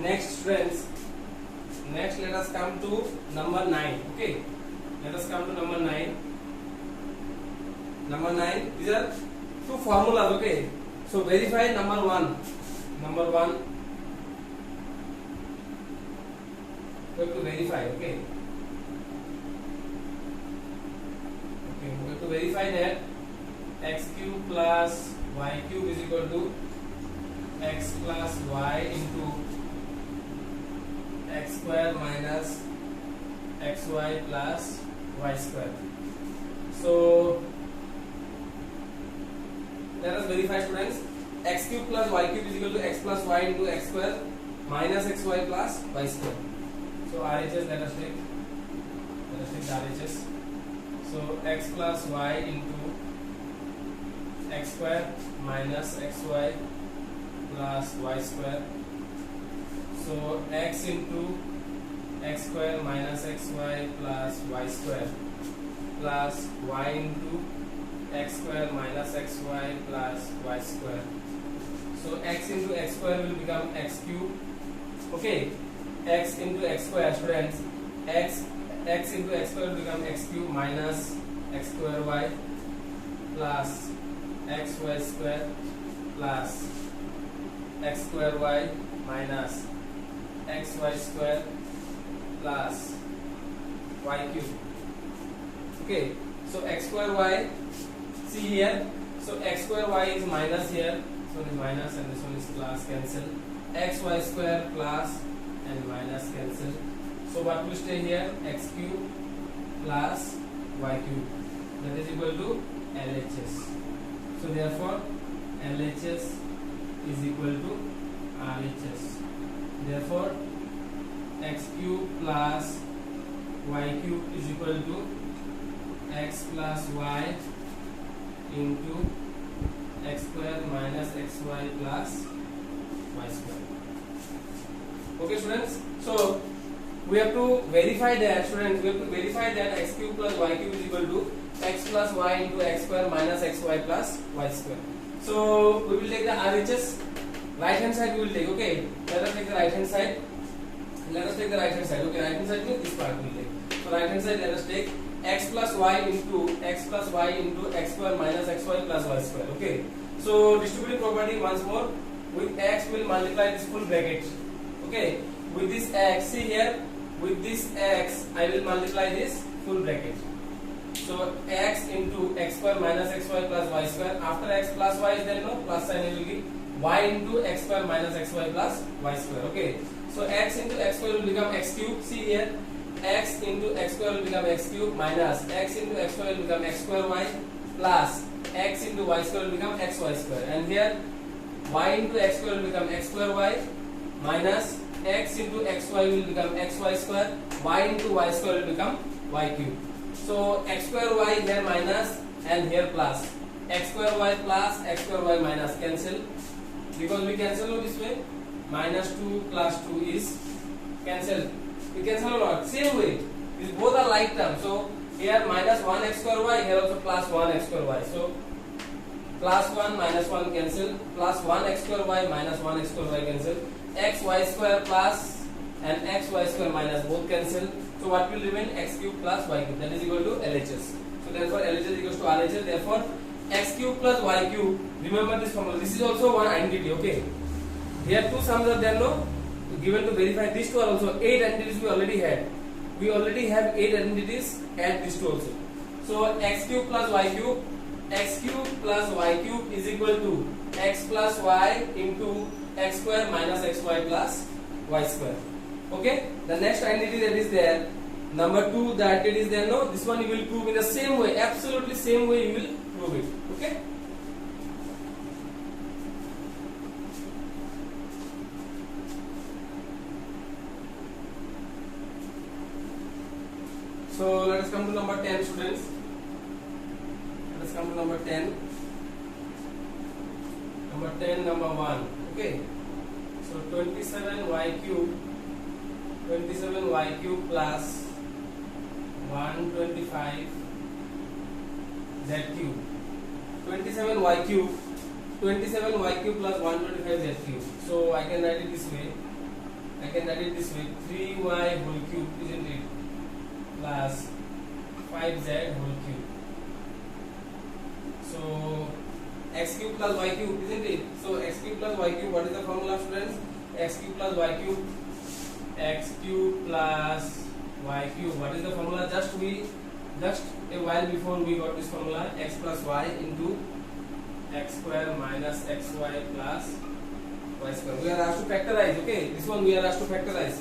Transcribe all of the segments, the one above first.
Next friends, next let us come to number 9. Okay, let us come to number 9. Number 9, these are two formulas. Okay, so verify number 1. Number 1, we have to verify. Okay, we have to verify that x cube plus y cube is equal to x plus y into x square minus xy plus y square. So let us verify, students. X cube plus y cube is equal to x plus y into x square minus xy plus y square. So RHS, let us take the RHS. So x plus y into x square minus xy plus y square. So x into x square minus xy plus y square plus y into x square minus xy plus y square. So x into x square will become x cube. Okay, x into x square, students, x into x square will become x cube minus x square y plus xy square plus x square y minus xy square plus y cube. Okay, so x square y, see here, so x square y is minus here, so this minus and this one is plus, cancel. Xy square plus and minus, cancel. So what will stay here? X cube plus y cube, that is equal to LHS. So therefore LHS is equal to RHS. Therefore x cube plus y cube is equal to x plus y into x square minus xy plus y square. Okay, students, so we have to verify that, students, we have to verify that x cube plus y cube is equal to x plus y into x square minus xy plus y square. So we will take the RHS. Right hand side we will take. Okay, let us take the right hand side. Let us take the right hand side. Okay, right hand side means this part we will take. So right hand side, let us take x plus y into x square minus xy plus y square. Okay, so distributive property once more. With x will multiply this full bracket. Okay, with this x, see here, with this x I will multiply this full bracket. So x into x square minus xy plus y square. After x plus y is there, no plus sign will give y into x square minus xy plus y square. Okay, so x into x square will become x cube. See here, x into x square will become x cube minus x into x square will become x square y plus x into y square will become xy square. And here y into x square will become x square y minus x into xy will become xy square, y into y square will become y cube. So x square y here minus and here plus, x square y plus x square y minus, cancel, because we cancel this way, minus 2 plus 2 is cancel. We cancel or not? Same way, these both are like terms. So here minus 1 x square y, here also plus 1 x square y. So plus 1 minus 1 cancel, plus 1 x square y minus 1 x square y cancel, x y square plus and x y square minus both cancel. So what will remain? X cube plus y cube, that is equal to LHS. So therefore LHS equals to RHS. Therefore x cube plus y cube, remember this formula, this is also one identity. Okay, here two sums are there, no, given to verify. These two are also 8 identities we already had. We already have 8 identities, add these two also. So x cube plus y cube, x cube plus y cube is equal to x plus y into x square minus xy plus y square. Okay, the next identity that is there, number 2, the identity is there, no, this one you will prove in the same way, absolutely same way you will prove it. Okay, so let us come to number 10, students. Let us come to number 10. Number 10, number 1. Okay, so 27y cube plus 125 z cube. 27y cube plus 125 z cube. So I can write it this way. I can write it this way: 3y whole cube, isn't it? Plus 5z whole cube. So x cube plus y cube, isn't it? So x cube plus y cube, what is the formula, students? X cube plus y cube. X cube plus y cube. What is the formula? Just a while before we got this formula: x plus y into x square minus xy plus y square. We are asked to factorize. Okay, this one we are asked to factorize.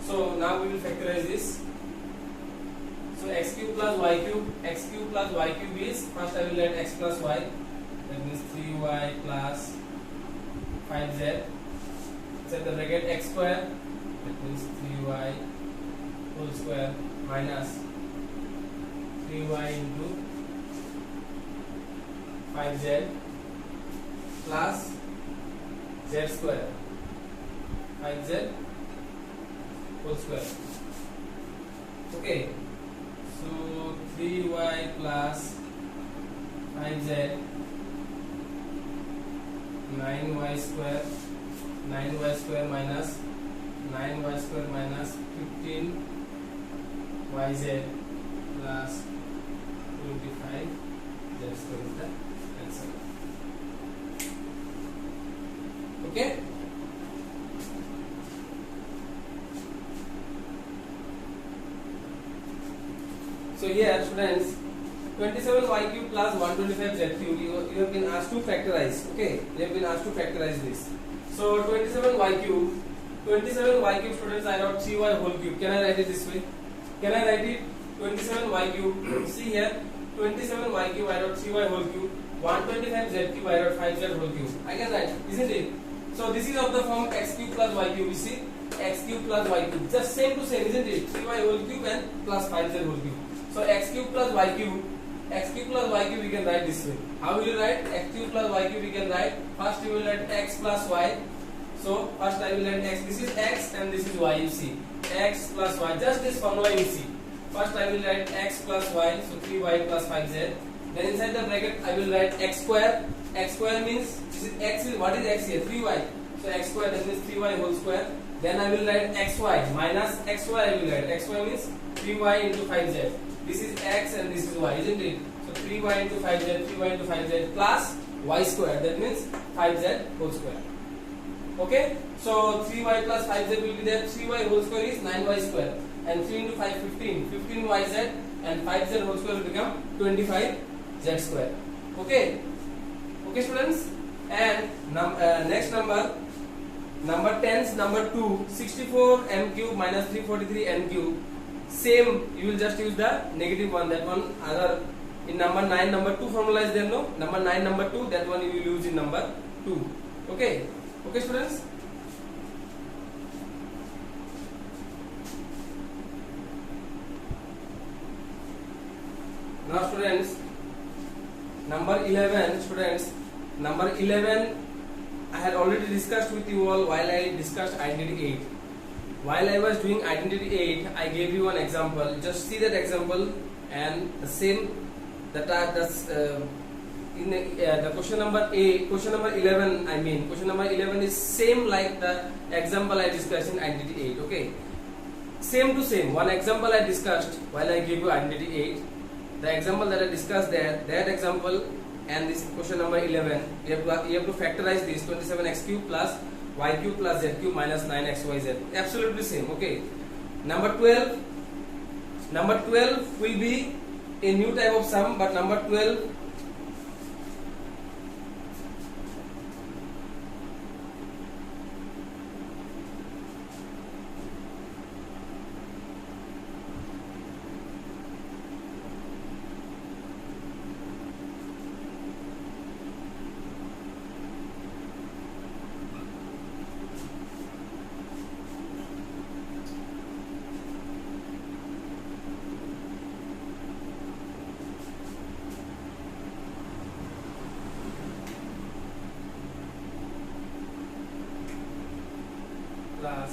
So now we will factorize this. So x cube plus y cube. X cube plus y cube is, first I will write x plus y. That means 3y plus 5z. Set the bracket x square. That means 3y whole square minus 3y into 5z plus z square, 5z whole square. Okay, so 3y plus 5z, 9y square, 9y square minus 9y square minus 15yz plus 25 z square is the answer. Okay. So here, students, 27y cube plus 125z cube, you have been asked to factorize. Okay, you have been asked to factorize this. So 27y cube, students, I wrote 3y whole cube. Can I write it this way? Can I write it 27y cube? See here, 27y cube, I wrote 3y whole cube. 125z cube, I wrote 5z whole cube. I can write, isn't it? So this is of the form x cube plus y cube. You see, x cube plus y cube, just same to same, isn't it? 3y whole cube and plus 5z whole cube. So x cube plus y cube, we can write this way. How will you write x cube plus y cube? We can write, first you will write x plus y. So first I will write x. This is x and this is y. You see, x plus y. Just this formula you see. First I will write x plus y. So 3y plus 5z. Then inside the bracket I will write x square. X square means this is x. What is x here? 3y. So x square, that means 3y whole square. Then I will write xy minus xy. I will write xy means 3y into 5z. This is x and this is y, isn't it? So 3y into 5z plus y square. That means 5z whole square. Okay, so 3y plus 5z will be there. 3y whole square is 9y square, and 3 into 5 15, 15yz, and 5z whole square will become 25z square. Okay, okay students. And next number 10's number 2, 64 m cube minus 343 n cube. Same, you will just use the negative one. That one other in number 9 number 2 formula is there, no? Number 9 number 2, that one you will use in number 2. Okay. Okay students. Now students, number 11, I had already discussed with you all while I discussed identity 8. While I was doing identity 8, I gave you an example. Just see that example and the same in the question number 11, I mean question number 11 is same like the example I discussed in identity 8. Okay, same to same. One example I discussed while I gave you identity 8. The example that I discussed there, that example, and this question number 11, you have to factorize this 27x cube plus y cube plus z cube minus 9xyz. Absolutely same. Okay. Number 12 will be a new type of sum, but number 12 plus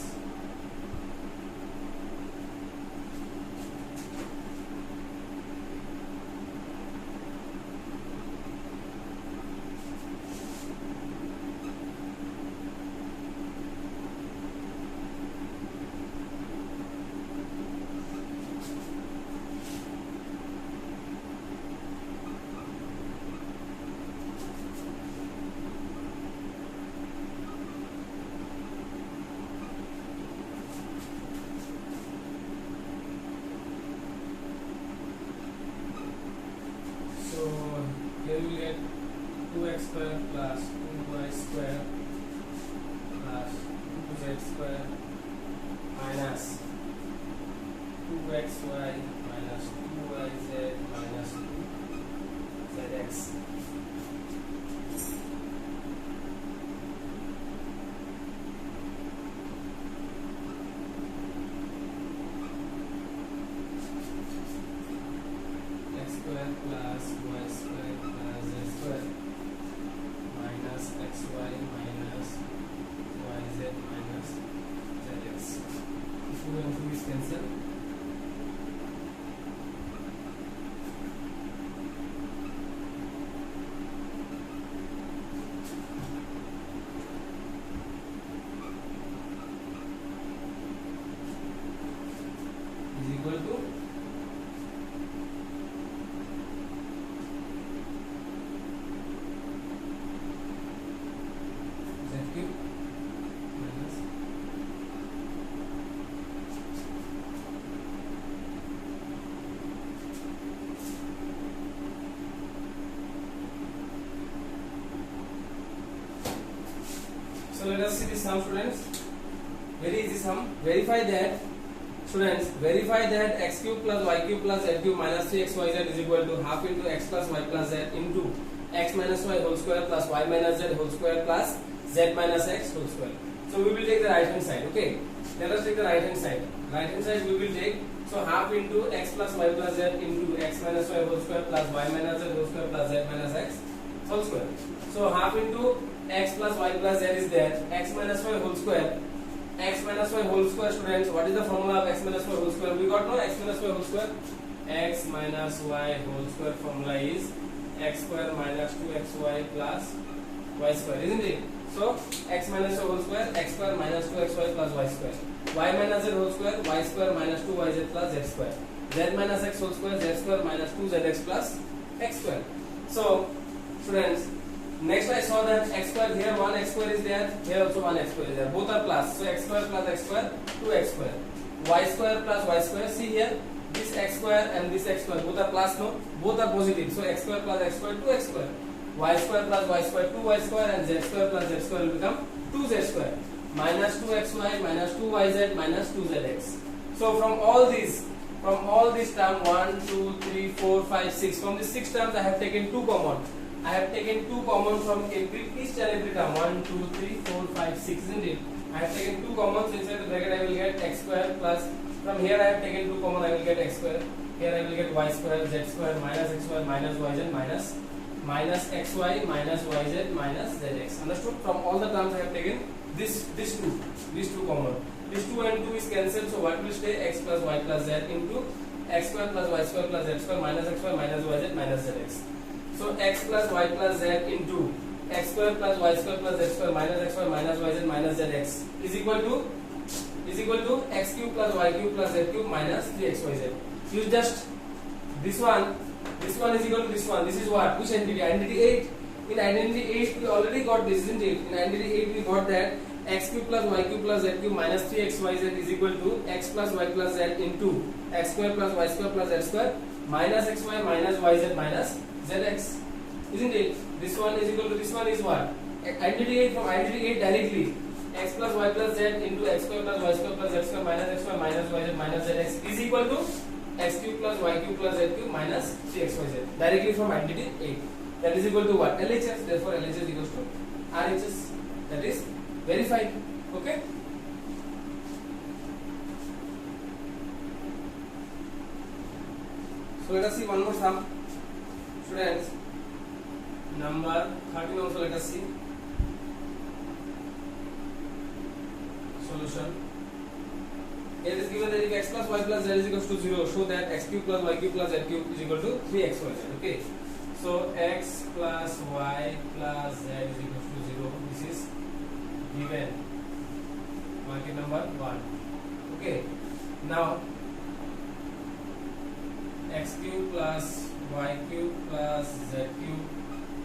y square plus z square minus xy minus yz minus zx. 2 and 2 is cancelled. Is equal to z cube minus so let us see this sum, students. Very easy sum. Verify that, students, verify that x cube plus y cube plus z cube minus 3xyz is equal to half into x plus y plus z into x minus y whole square plus y minus z whole square plus z minus x whole square. So we will take the right hand side. Okay, let us take the right hand side. Right hand side we will take, so half into x plus y plus z into x minus y whole square plus y minus z whole square plus z minus x whole square. So half into x plus y plus z is there, x minus y whole square. X minus y whole square, students, what is the formula of x minus y whole square? We got no x minus y whole square. X minus y whole square formula is x square minus 2xy plus y square, isn't it? So x minus y whole square, x square minus 2xy plus y square. Y minus z whole square, y square minus 2yz plus z square. Z minus x whole square, z square minus 2zx plus x square. So students, next I saw that x square, here one x square is there, here also one x square is there. Both are plus. So x square plus x square, 2x square. Y square plus y square. See here, this x square and this x square, both are plus, no? Both are positive. So x square plus x square, 2x square. Y square plus y square, 2y square, and z square plus z square will become 2z square. Minus 2xy minus 2yz minus 2zx. So from all these terms, 1, 2, 3, 4, 5, 6. From the 6 terms, I have taken 2 common. I have taken 2 common from each and every term. 1, 2, 3, 4, 5, 6, isn't it? I have taken 2 common, so inside the bracket I will get x square plus, from here I have taken 2 common, I will get x square. Here I will get y square, z square, minus x square, minus yz, minus xy, minus yz, minus zx. Understood? From all the terms I have taken these two common. This 2 and 2 is cancelled, so what will stay? X plus y plus z into x square plus y square plus z square minus xy minus yz minus zx. So x plus y plus z into x square plus y square plus z square minus xy minus yz minus zx is equal to x cube plus y cube plus z cube minus 3xyz. Use just this one is equal to this one. This is what? Which identity? Identity 8. In identity 8 we already got this, isn't it? In identity 8 we got that x cube plus y cube plus z cube minus 3xyz is equal to x plus y plus z into x square plus y square plus z square minus xy minus yz minus zx, isn't it? This one is equal to this one is what? Identity 8, from identity 8 directly x plus y plus z into x square plus y square plus z square minus xy minus yz minus zx is equal to x cube plus y cube plus z cube minus 3xyz directly from identity 8. That is equal to what? LHS. Therefore LHS equals to RHS. That is verified. Okay. So let us see one more sum, students. Number 13 also let us see. Solution. Here is given that if x plus y plus z is equals to 0, show that x cube plus y cube plus z cube is equal to 3xyz. Okay. So x plus y plus z is equals to 0. This is given. Market number 1. Okay. Now x cube plus y cube plus z cube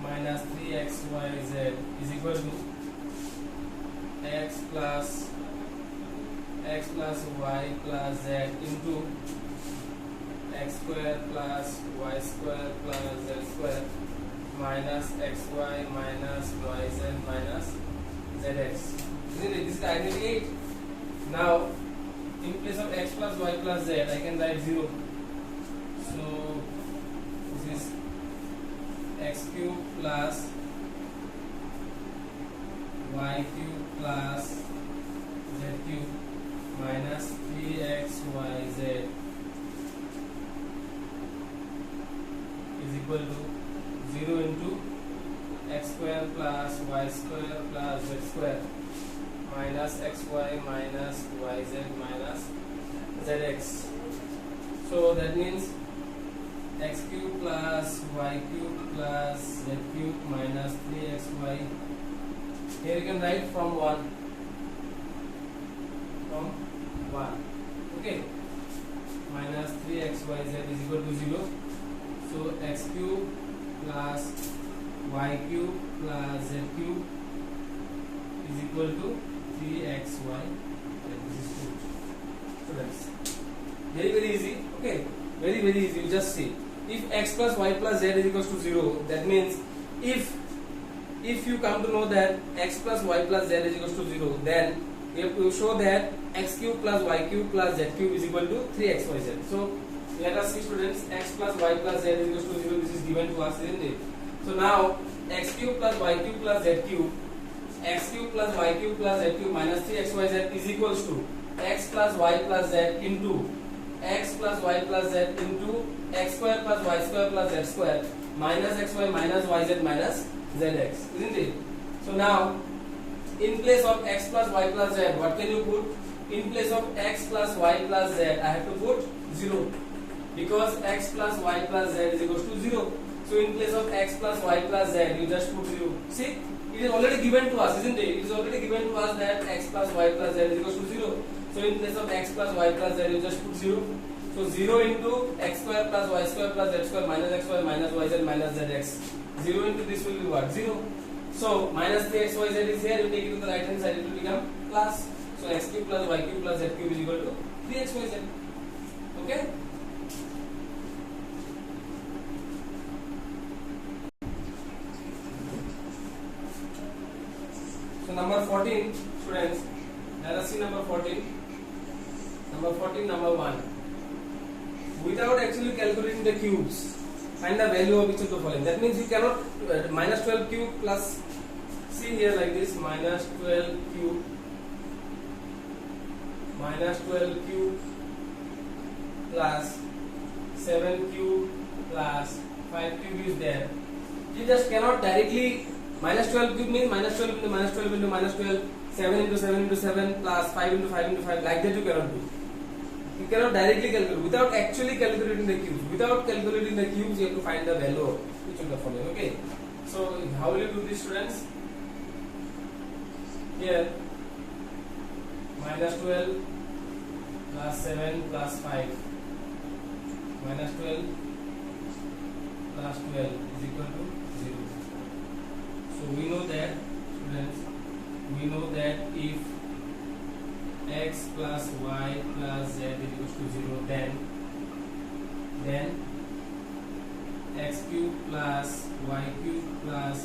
minus 3xyz is equal to x plus y plus z into x square plus y square plus z square minus xy minus yz minus zx. Isn't it? This is identity 8. Now in place of x plus y plus z I can write 0. So this is x cube plus y cube plus z cube minus 3xyz is equal to 0 into x square plus y square plus z square minus xy minus yz minus zx. So that means x cube plus y cube plus z cube minus 3xy. Here you can write from 1. Okay, minus 3xyz is equal to 0. So x cube plus y cube plus z cube is equal to 3xy. This is good. So that's very easy. Okay, very easy. You just see, if x plus y plus z is equals to 0, that means if you come to know that x plus y plus z is equals to 0, then we have to show that x cube plus y cube plus z cube is equal to 3xyz. So let us see, students, x plus y plus z is equal to 0. This is given to us, isn't it? So now x cube plus y cube plus z cube, x cube plus y cube plus z cube minus 3xyz is equals to x plus y plus z into x plus y plus z into x square plus y square plus z square minus xy minus yz minus zx, isn't it? So now in place of x plus y plus z, what can you put? In place of x plus y plus z, I have to put 0, because x plus y plus z is equals to 0. So in place of x plus y plus z, you just put 0. See, it is already given to us, isn't it? It is already given to us that x plus y plus z is equals to 0. So in place of x plus y plus z, you just put 0. So 0 into x square plus y square plus z square minus xy minus yz minus zx. 0 into this will be what? 0. So minus 3xyz is here. You take it to the right hand side, it will become plus. So x cube plus y cube plus z cube is equal to 3xyz. Okay. So number 14, students. Let us see number 14. Number 14, number 1. Without actually calculating the cubes, find the value of each of the following. That means you cannot minus 12 cube plus, see here like this, minus 12 cube plus 7 cube plus 5 cube is there. You just cannot directly, minus 12 cube means minus 12 into minus 12 into minus 12, 7 into 7 into 7 plus 5 into 5 into 5, like that you cannot do. You cannot directly calculate without actually calculating the cubes. Without calculating the cubes, you have to find the value of each of the following. Okay. So how will you do this, students? Here minus 12 plus 7 plus 5, minus 12 plus 12 is equal to 0. So we know that, students, we know that if x plus y plus z is equal to 0, then x cube plus y cube plus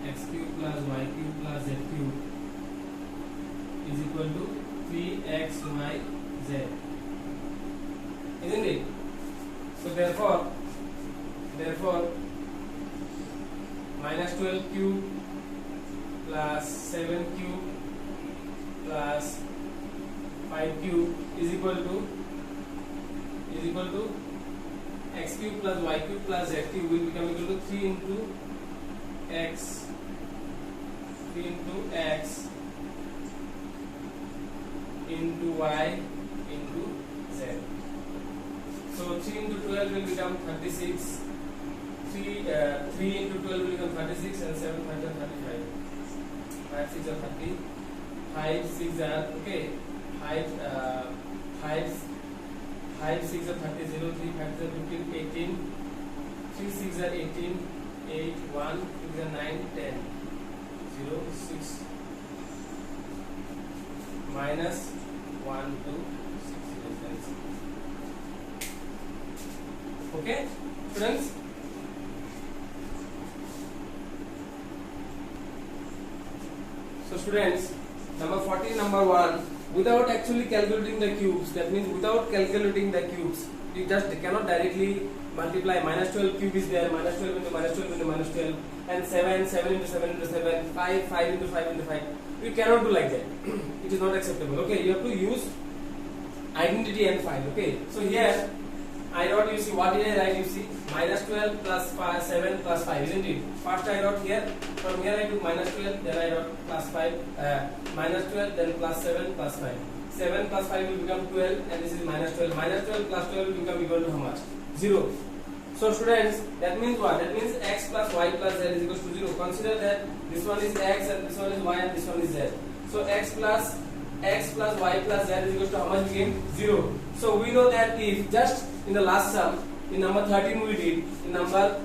x cube plus y cube plus z cube is equal to 3xyz, isn't it? So therefore minus 12 cube plus 7 cube plus 5 cube is equal to x cube plus y cube plus z cube will become equal to 3 into x into y into z. So 3 into 12 will become 36. 3 into 12 will become 36 and 7 factor 35. 5 6 are 30. 5 6 are okay. 5 6 are 30. 0 3 factor 15 18. 3 6 are 18. 8 1 6 are 9 10. 0 6 minus 1 2 6 okay, students. So students, number 14, number 1, without actually calculating the cubes, that means without calculating the cubes, you just cannot directly multiply. Minus 12 cube is there, minus 12 into minus 12 into minus 12, and 7 7 into 7 into 7, 5 5 into 5 into 5. You cannot do like that. It is not acceptable. Okay, you have to use identity and find. Okay, so here I dot, you see what did I write? You see minus 12 plus 5, 7 plus 5, isn't it? First I dot here, from here I took minus 12, then I dot plus 5, minus 12, then plus 7 plus 5. 7 plus 5 will become 12, and this is minus 12. Minus 12 plus 12 will become equal to how much? 0. So students, that means what? That means x plus y plus z is equal to 0. Consider that this one is x and this one is y and this one is z. So x plus y plus z is equal to how much became? 0. So we know that if just in the last sum, in number 13 we did, in number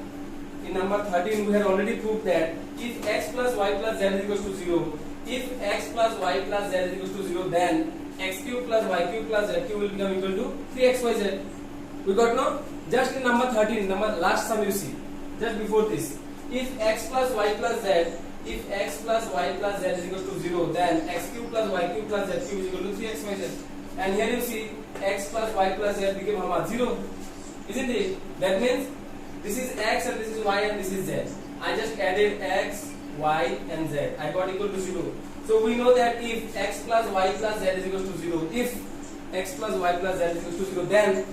13 we had already proved that if x plus y plus z is equal to 0, if x plus y plus z is equal to 0, then x cube plus y cube plus z cube will become equal to 3xyz. We got no? Just in number 13, last sum you see, just before this, if x plus y plus z, if x plus y plus z is equal to 0, then x cube plus y cube plus z cube is equal to 3xyz. And here you see x plus y plus z became how much? 0, isn't it? That means this is x and this is y and this is z. I just added x, y and z. I got equal to 0. So we know that if x plus y plus z is equal to 0, if x plus y plus z is equal to 0, then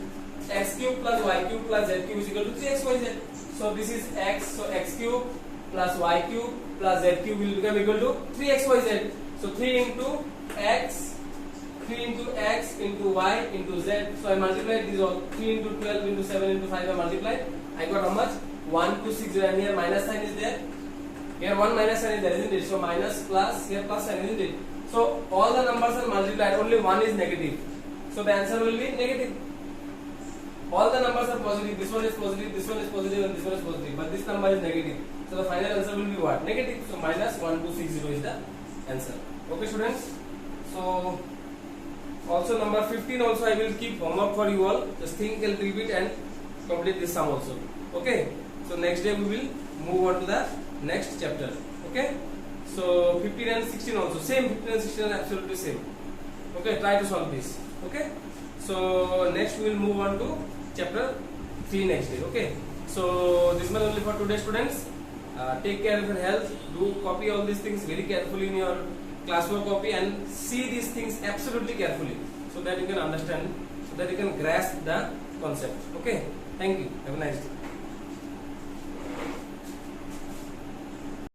x cube plus y cube plus z cube is equal to 3xyz. So this is x, so x cube plus y cube plus z cube will become equal to 3xyz. So 3 into x into y into z. So I multiplied these all. 3 into 12 into 7 into 5 I multiplied. I got how much? 1260, and here minus sign is there. Here one minus sign is there, isn't it? So minus plus, here plus sign, isn't it? So all the numbers are multiplied, only one is negative. So the answer will be negative. All the numbers are positive. This one is positive, this one is positive, and this one is positive. But this number is negative. So the final answer will be what? Negative. So minus 1260 is the answer. Okay, students. So also number 15 also I will keep homework for you all. Just think a little bit and complete this sum also. Okay. So next day we will move on to the next chapter. Okay. So 15 and 16 also same. 15 and 16 are absolutely same. Okay. Try to solve this. Okay. So next we will move on to chapter 3 next day. Okay. So this much only for today, students. Take care of your health. Do copy all these things very carefully in your classwork copy and see these things absolutely carefully so that you can understand, so that you can grasp the concept. Okay. Thank you. Have a nice day.